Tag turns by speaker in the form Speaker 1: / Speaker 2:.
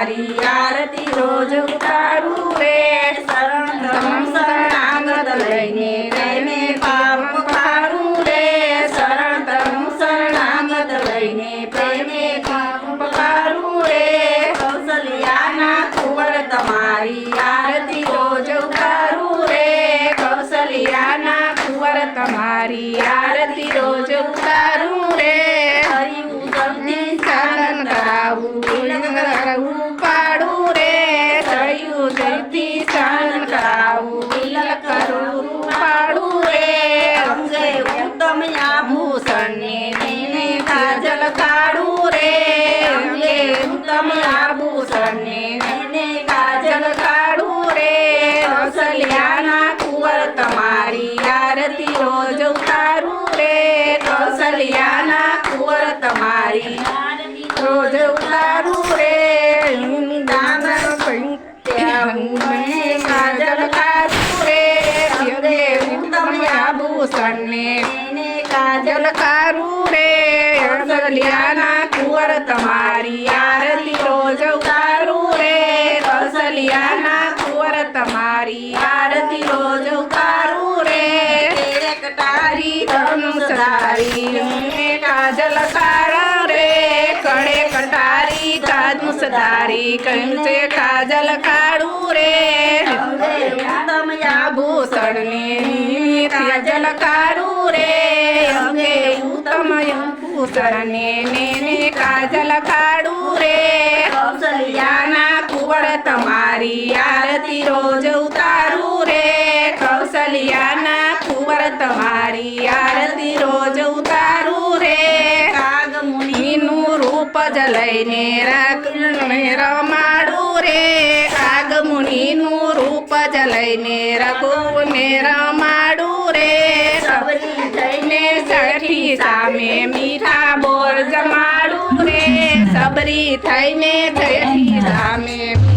Speaker 1: તમારી આરતી રોજ ઉતારું રે શરણ શરણાગત લઈને પ્રેમે પાપ પારું રે શરણ શરણાગત લઈને પ્રેમે પાપ પારું રે કૌશલ્યાના કુંવર તમારી આરતી રોજ ઉતારું રે કૌશલ્યાના કુંવર તમારી આરતી રોજ ઉતારું રે હરિયું જલ્દી ચાલન કરાવું કરવું પાડું રે હરિયું જલ્દી ચાલન કરાવું કરું પાડું રે અંગે ઉત્તમ આભૂષણને લઈને કાજલ કાઢું રે અંગે ઉત્તમ આભૂષણને લઈને કાજલ કાઢું રે કૌશલ્યાના કુંવર તમારી આરતી રોજ ઉતારું રે કૌશલ્યાના કુંવર તમારી રોજ ઉતારું રે કાજલ કાઢું રે અંગે ઉત્તમ આભૂષણને કાજલ કાઢું રે કૌશલ્યાના કુંવર તમારી આરતી રોજ ઉતારું રે કૌશલ્યાના કુંવર તમારી આરતી રોજ ઉતારું રે કટારી ધનુષધારી કાજલ કાઢા રે કડે કટારી ધનુષધારી કંસે કાજલ કાઢું રે ઉત્તમ આભૂષણને કાજલ કાઢું રે અંગે ઉત્તમ આભૂષણને કાજલ કાઢું રે કૌશલ્યાના કુંવર તમારી આરતી રોજ ઉતારું રે કૌશલ્યાના કુંવર તમારી આરતી રોજ ઉતારું રે કાગ મુનિનું રૂપ જ લઈને રમાડું રે કાગ મુનિનું રૂપ જ લઈને રઘુને રમાડું રે સબરી થઈને સઠી સામે મીઠા બોલ જમાડું રે સબરી થઈને સઠી સામે